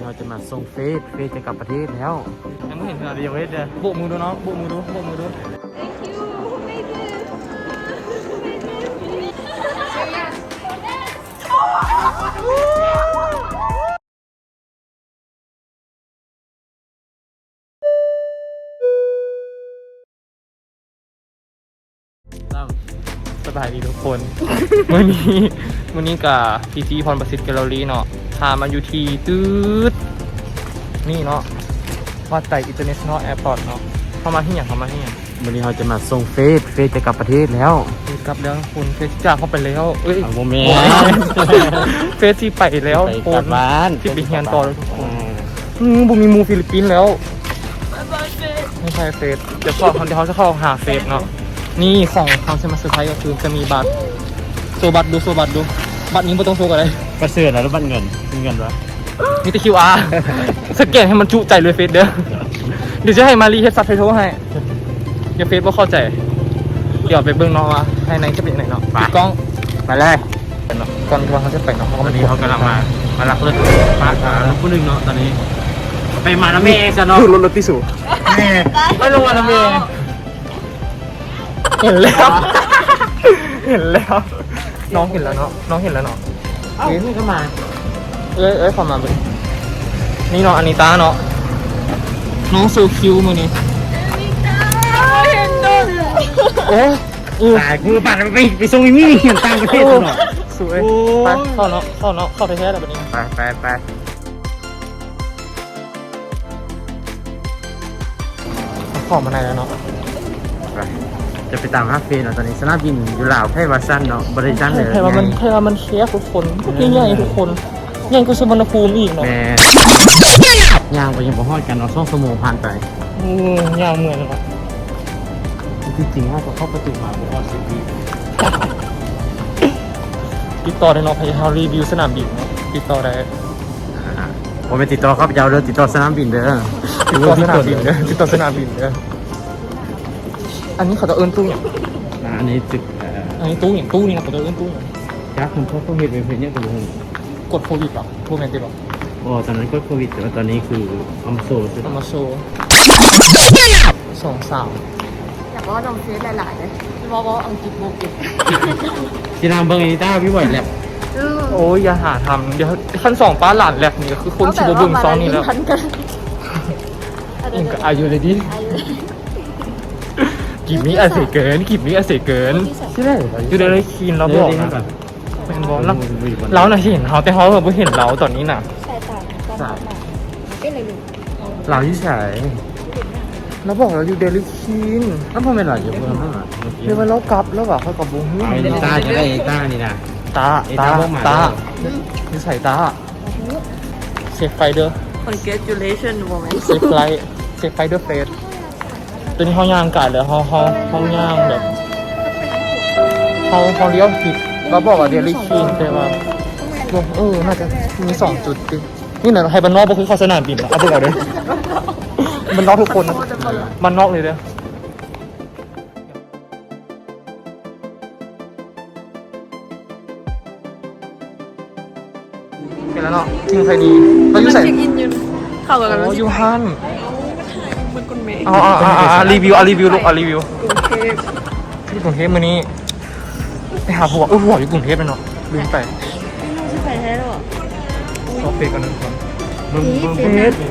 เราจะมาส่งเฟสจะกลับประเทศแล้วยังไม่เห็นขนาดเดียวเด้อโบกมือดูน้องโบกมือดูโบกมือดู Thank you. Who made this? Who made this? สบายดีทุกคน วันนี้กับพีซีพรประสิทธิ์แกลเลอรี่เนาะพามาอยู่ที่ตืดนี่เนาะวัดไต่อินเตอร์เนชั่นแนลแอร์พอร์ตเนาะเข้ามาที่อย่างวันนี้เราจะมาส่งเฟสจะกลับประเทศแล้ว กลับแล้วคุณเฟสจากเข้าไปแล้วเอ้ย โมเม เฟสที่ไปแล้วโค กลั น บบ้าน ที่ไปเฮียนต่อแล้วทุกคนบุมีมูฟิลิปปินส์แล้วไม่ใช่เฟสเดี๋ยวเขาจะเข้าหาเฟสเนาะนี่ของทางเซมาสุดท้ายก็คือจะมีบัตรโซบัตรดูบัตรนี้ไม่ต้องโซกันเลย ประเสริฐแล้วบัตรเงินมีเงินวะ มีแต่ QR สแกนให้มันจุใจเลยเฟซเด้อเดี๋ยวจะให้มารีเฮ็ดซับไทโทให้เดี๋ยวเฟซบ่เข้าใจเดี๋ยวไปเบิ่งเนาะว่าภายในจะเป็นยังไงเนาะปิดกล้อง ไปเลย เนาะก่อนที่เขาจะไปเนาะเขาก็ วัน มา นี้เขากำลังมารับรถมาผู้หนึ่งเนาะตอนนี้ไปมาแล้วเมย์กันเนาะ รถที่สูง เมย์ไม่ลงมาแล้วเมย์ เห็นแล้วเห็นแล้วน้องเห็นแล้วเนาะน้องเห็นแล้วเนาะ เอ้านี่ก็มา เอ้ยขอมาเบิ่งนี่เนาะอานิตาเนาะน้องโซคิวมื้อนี้โอ้ย ตายกูปั่นไปส่งอีมี่เห็นต่างประเทศเนาะ สวยไปเข้าเนาะเข้าไปแท้แล้วแบบนี้ ไปขอมาไหนแล้วเนาะ จะไปตามฮักเฟนเนาะตอนนี้สนามบินอยู่ลาวแค่วาซันเนาะบริษัทเลย ใครว่ามันเชฟทุกคนใหญ่ทุกคนใหญ่กว่าสุวรรณภูมิอีกเนาะ แม่ย่างไปยังบ่ฮอดกันเนาะ2 ชั่วโมงผ่านไป ยาวเหมือนเนาะ จริงๆถ้าเข้าประตูมาบ่ฮอด10 ปี ติดต่อได้เนาะพยายามรีวิวสนามบินเนาะติดต่อได้ ผมไปติดต่อครับยาวเด้อติดต่อสนามบินเด้อ ติดต่อสนามบินเด้อติดต่อสนามบินเด้ออันนี้เขาจะเอิ้นตู้อย่าง อันนี้ตึก อันนี้ตู้อย่างตู้นี่นะเขาจะเอิ้นตู้อย่าง จ้าคุณพ่อเขาเห็นเป็นเพลงเนี่ยกับผม กดโควิดหรอโมเมนต์ติดหรอ อ๋อตอนนั้นก็โควิดแต่ว่าตอนนี้คืออัมโซล เอามาโชว์2-3 อยากว่าลองเฟซหลายๆเลยว่าอังกฤษโมกิ จีนางเบิงอีต้าพี่ไหวแหละ โอ้ยอย่าหาทำเดี๋ยวขั้น2ป้าหลานแหลกนี่ก็คือคนชิบบึงซองนี่แล้วอิงก็อายุเลยดิกิบนี้อาเสเกินใช่ไหมอยู่ได้เลยคีนเราบอกนะเป็นบอกเราน่ะเห็นเขาแต่เขาแบบไม่เห็นเราตอนนี้น่ะ ใช่ต่างเป็นอะไรลูก เราที่ใส่ เราบอกเราอยู่เดลิคีน แล้วพ่อไม่หล่ออยู่เพิ่มมั้ง เดี๋ยวเรากลับแล้วแบบเขากับบุ้ง ไอ้ต้าจะได้ไอ้ต้านี่นะ ตา ตา นิสัยตาเซฟไฟเดอร์ Congratulation woman เซฟไฟเดอร์เฟสตัวนี้เขาย่างกายเลยเขาย่างแบบเขาเลี้ยวผิดเราบอกว่าเดลิคีนแต่ว่าน่าจะมี2 จุดดินี่ไหนไทยบ้านนอกก็คือเข้าสนามบินแล้วเอาไปก่อนเลยมันนอกทุกคนมันนอกเลยเด้อเป็นแล้วเนาะจริงใครดีเราอยู่ใส่ เข้ากัน โอ้ยูฮัน มันกุนเมย์ รีวิวลูกรีวิวที่กรุงเทพมื้อนี้ไปหาผัวผัวอยู่กรุงเทพเลยเนาะลืมไป ชื่อใครแท้หรอ เอาเฟซกันนึงก่อน เฟซเ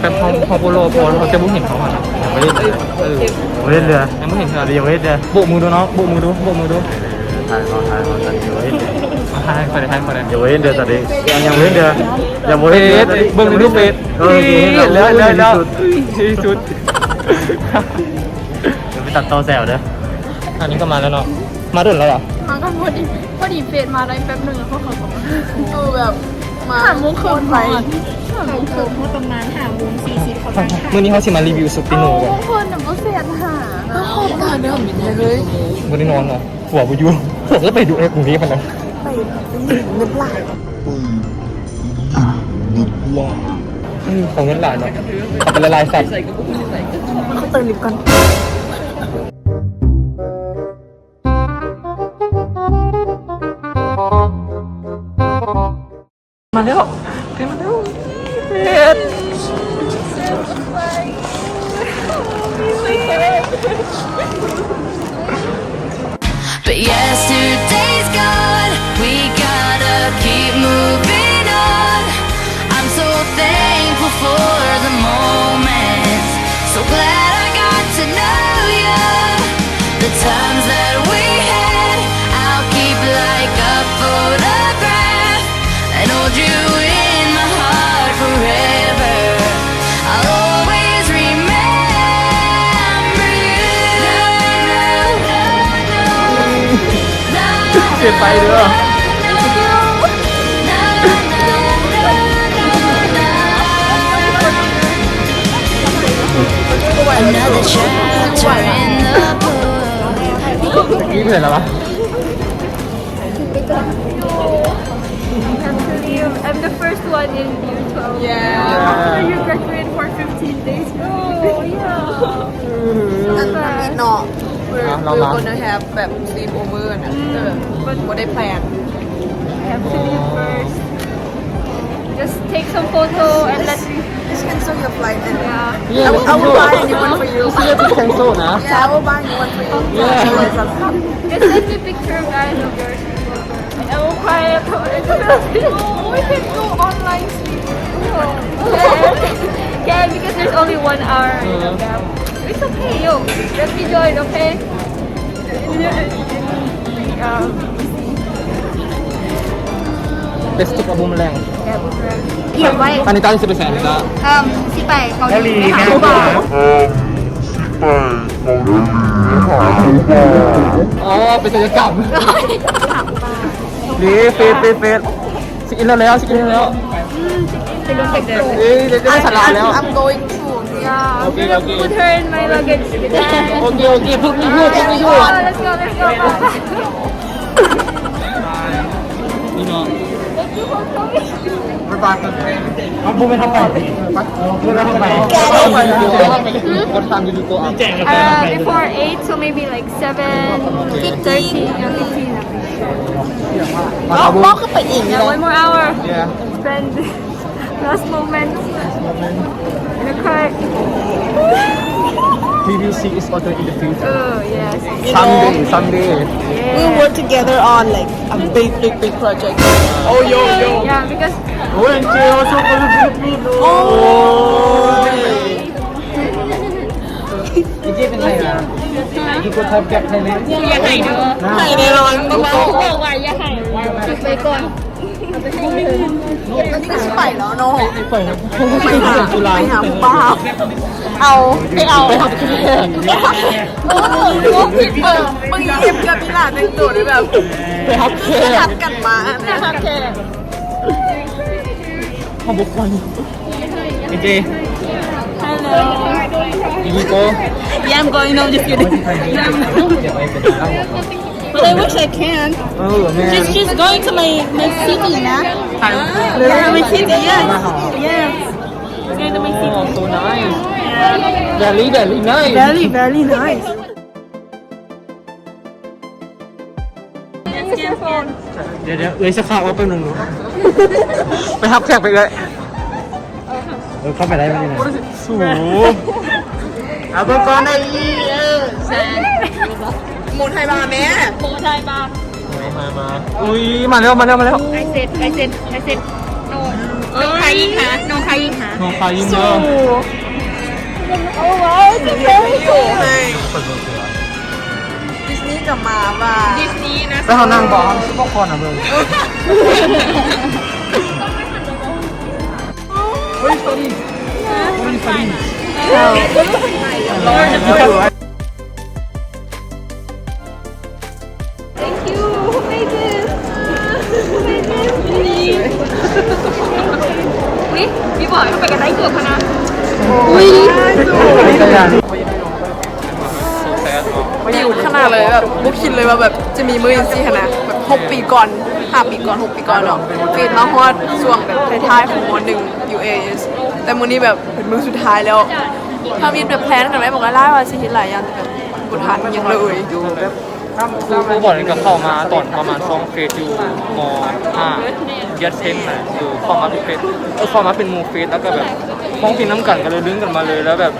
ป็นพอโปโลพอเขาจะบุ้งเห็นเขาอ่ะไม่ได้ไม่ได้เรือ ยังไม่เห็นเธอ ยังไม่ได้เรือ โบกมือดูเนาะโบกมือดูถ่ายตอนนี้ยังไม่ได้ ทายไปเลย ยังไม่ได้เรือตอนนี้ยังไม่ได้เรือยังไม่ เฟ ได้เรือ ซเบิ้งในรูปเฟซแล้วที่สุด เดี๋ยวไปตัดต่อแซวเด้อ อันนี้ก็มาแล้วเนาะมาดุนแล้วเหรอ มาก็พอดีเฟซมาได้แป๊บนึงแล้วพวกเขาแบบมาหามุกคืนไปหามุกคืนเพราะตรงนั้นหามุม40เขาได้ มื้อนี้เขาสิมารีวิวสุปิโนกัน คนน่ะบ่เสียหาก็โคตรการเดิมเลย มื้อนี้นอนเหรอหัวบุยูผมก็ไปดูในกรุงเทพมันนะ ไปเงินหลาย ของเงินหลานเนาะเอาไปละลายสัตว์ เขาเติมลิฟต์กัน แล้วเฟซมาแล้วเฟซ But yesterday's gone, we gotta keep moving on. I'm so thankful for the moments, so glad I got to know you. The times that we had, I'll keep like a photograph and hold you in my heart forever. I'll always remember you. เกินไปเด้อ Another chapter in the book. นี่เกิดอะไรวะ I'm the first one in year 12. Yeah. After you graduate for 15 days. Oh, yeah. And no, we're Lama. gonna haveแบบ sleep over นะแต่แบบ what they plan I have to leave first. Just take some photo and let's. just cancel your flight and Yeah, I will buy a new one for you เสื้อที่แคนเซิลนะ yeah I will buy a new one for you Yeah. Just send me picture, guys, of yours. I will cry at home. We can go online sleep. Yeah, because there's only 1 hour in the gap. It's okay, yo. Let me join, okay? เป็นสตุกอบูมแรง เก็บไว้ ปานิตาที่สิบเปอร์เซ็นต์ก็ สิไปเกาหลีไปหาผู้บ่าว อ๋อเป็นศัลยกรรมนี่เฟสสกินแล้วสกินแล้ว เป็นรถเด็ก เอ้ยเดี๋ยวจะได้สลายแล้ว I'm going to Yeah, I'm Okay, gonna okay. put her in my luggage. โอเคพูดไม่พูด Let's go. นี่เนาะบ๊ายบายกันเอาพูดไม่ทำไปพูดไม่ทำไปก็ทำยูทูบตัวอ่ะ Before 8, so maybe like 7:30, 15. บอกก็ไปอีก Yeah, 1 more hour. Yeah. Spend last moments in the car. PVC is also in the future Oh, yes. someday we work together on like a big project oh yo Yeah, because โอ้ยเจียวชอบคนฟิลิปปินส์โอ้ยอีเจ๊เป็นไงล่ะอีกคนทำแกะไทยเลยอย่าให้เด้อ ไข่แน่นอนเบา ไปก่อน ๆอันนี้ก็ชิไปแล้วเนาะ ไปนะ ไปหาผู้บ้าเอาไปเอาเมื่อกี้เอ็มกับพี่หลานแต่งตัวด้วยแบบ ไปฮับแค่ ทัดกันมาทัดแค่ ขอบคุณอีเจ Hello. อีโก้ Yeah I'm going now just kidding but I wish I can แม่ she's going to my city นะ yeah my city yes yes oh so nice very nice very nice เดี๋ยวเลยสักครั้งว่าเป็นหนึ่งไปฮับแขกไปเลยเข้าไปได้ไหมเนี่ยสูเอาไปก่อนได้อีหมูไทยบาร์แม่ มาอุ้ยมาแล้ว I said. No. No crying, huh? No crying, huh? น้องพายินเยอะ Oh, wow. It's very cool. ดิสนีย์กับมาว่า ไปเขานั่งบอกพวกคนอ่ะเบิ้งเฮ้ยสวัสดีThank you. Who made this? Ui, đi bỏ nó phải cái đánh cược hả? Ui. ดิวขนาดเลยแบบบุคิดเลยว่าแบบจะมีมือซีขนาดแบบ6 ปีก่อน5 ปีก่อน6 ปีก่อนเนาะฟีดมาฮอดช่วงแบบท้ายๆของม.1 UAS แต่มื้อนี้แบบเป็นมื้อสุดท้ายแล้วถ้ามีแบบแพลนกันไว้บอกว่าล่าว่าสิเฮ็ดหลายอย่างแต่แบบบ่ทันยังเลย ครูบอกเลยก็เข้ามาตอนประมาณ2เฟสอยู่ม5ยัดเส้นน่ะเข้ามาทุกเฟสเข้ามาเป็นหมู่เฟสแล้วก็แบบห้องพี่น้ำกันก็เลยดึงกันมาเลยแล้วแบบ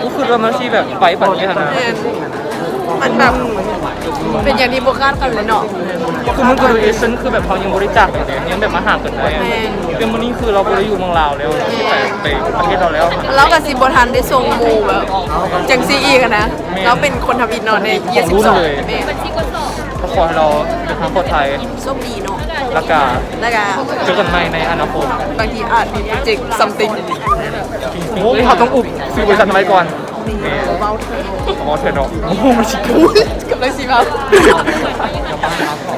ก็คือว่ามันที่แบบไปปันนี้นะ มันแบบเป็นอย่างที่โบคาดกันเลยเนาะ คือมันก็ดูเอเซนคือแบบเขายังบริจาคอย่างเดียวยังแบบมาหากันได้เป็นวันนี้คือเราไปอยู่เมืองลาวแล้วไปประเทศเราแล้ว แล้วกับซิโบทันได้ส่งหมูแบบจังซีอีกันนะแล้วเป็นคนทำอินเนาะในเยียร์12แม่ ก็ขอให้เราเดินทางปลอดภัย โชคดีเนาะ แล้วก็ แล้วก็ เจอกันใหม่ในอนาคต บางทีอาจมีโปรเจกต์ something เขาต้องอุบซื้อบริษัททำไมก่อนมอเทนเนาะโอ้โหมันชิคุย กับเลยสิครับ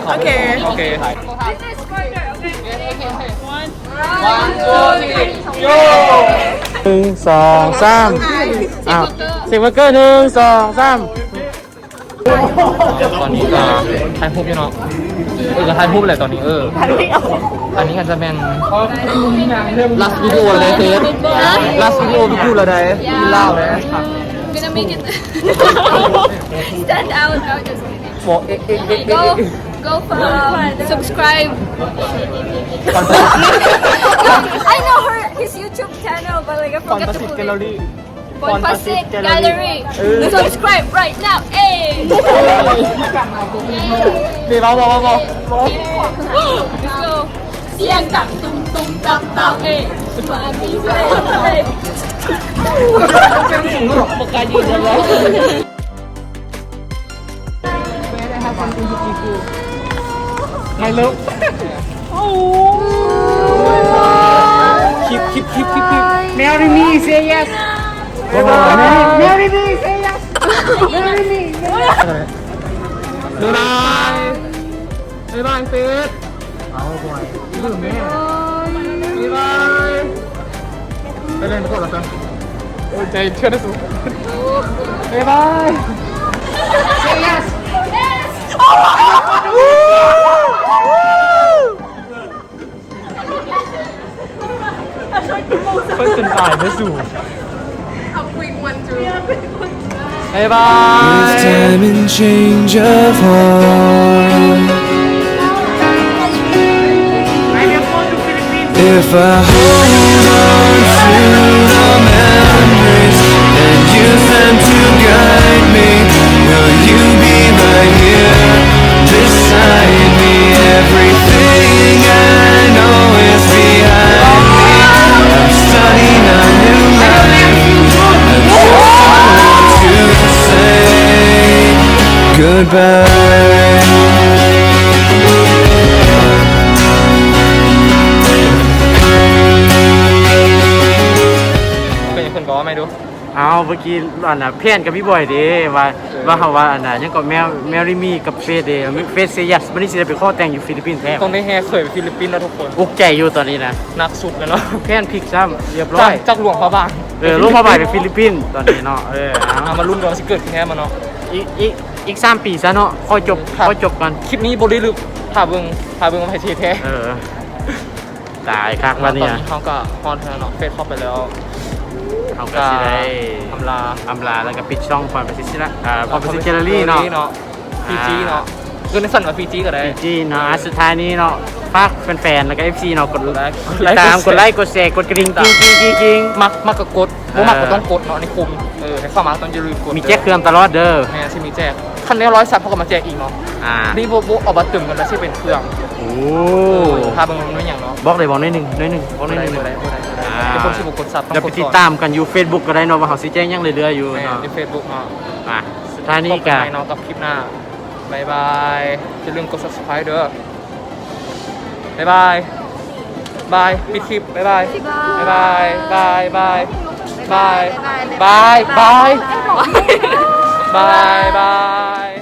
โอเค โอเค1 2 3อ้าวสิบเบอร์เกอร์1 2 3ตอนนี้ก็ถ่ายรูปอยู่เนาะก็ถ่ายรูปอะไรตอนนี้อันนี้อาจจะเป็น last video อะไรเซฟ last video พี่พูดอะไรเล่าเลย gonna make it stand out I'll just บอกgo subscribe I know his YouTube channel but like I ก่อน forget ประ to สิทธิ์ put แกลเลอ it รี่ Bonpasit Gallery subscribe right now เอ้ เดี๋ยวบอก Let's go เสียงดังตุ้มตุ้มตับตับเอ้มาดีเลยปากกายืนแล้ว ไม่เลิกคลิป Marry me say yes Marry me say yes Marry me บ๊ายบายบ๊ายบายเฟสเอาบ่อยลืมแม่บ๊ายบายไปเล่นโทรศัพท์โอ้ยใจเชื่อได้สูงบ๊ายบาย say yes เพิ่งเป็นตายได้สูง เอา quick one through บ๊ายบาย time and change of heart. If I hold on to the memories and use them to guide me, will you be right here beside me? Everything I know is behind me. I'm starting a new life. I just want to say goodbye. เป็นยังคนบอกว่าไม่ดู เอาเมื่อกี้อันน่ะเพี้ยนกับพี่บอยเด้ว่าเขาว่าอันน่ะยังก็แมรี่มีกับเฟสเด้เฟสเซยัสมันนี่สิได้ไปข้อแต่งอยู่ฟิลิปปินส์แท้ ต้องได้แห่เคยไปฟิลิปปินส์แล้วทุกคน อุกใจอยู่ตอนนี้นะ นักสุดแล้วเนาะ เพี้ยนพลิกซ้ำเรียบร้อย จากหลวงพระบาง ลูกพ่อบ่ายไปฟิลิปปินส์ตอนนี้เนาะเอามาลุ้นกันว่าสิเกิดขึ้นแค่มาเนาะ อีก3 ปีซะเนาะค่อยจบกัน คลิปนี้บริลึกพาเบิ่งว่าไผสิแท้ ตายคักวันนี้ ตอนนี้เขาก็ฮอนเนาะเฟซเข้าไปแล้ว เขาก็สิได้ อำลา แล้วก็ปิดช่องพรประสิทธิ์ละพรประสิทธิ์แกลเลอรี่เนาะ พีจีเนาะคือในสั่นว่าพีจีก็ได้ จีเนาะสุดท้ายนี้เนาะฝากแฟนๆแล้วก็ FC เนาะกด ไลค์ ติดตามกดไลค์กดแชร์กดกระดิ่งกิ้ง มักก็กดบ่มักก็ต้องกดเนาะในคุมให้เข้ามาต้องอย่าลืมกด มีแจ็คเครื่องตลอดเด้อ แม่สิมีแจกคันนี้100ซับเขาก็มาแจกอีกเนาะนี่โบเอาบัตรตึมกันแล้วสิเป็นเครื่อง โอ้ พาเบิ่งมันอย่างเนาะ บอกเลยบอกนิดนึงบอกนิดนึง ได้เป็นคนที่บุกกดซับต้อง จะ ก ไป ด ติด ก่อน ตามกันอยู่ Facebook ก็ได้เนาะว่าเขาสิแจ้งยังเรื่อยๆอยู่ แม่ เนาะ ใน Facebook เนาะ สุดท้ายนี้ พบกั ก็ นใหม่เนาะกับคลิปหน้าบายบายอย่าลืมกด subscribe เด้อบายบายปิดคลิปบายบายบายบายบายบายบายบายบายบาย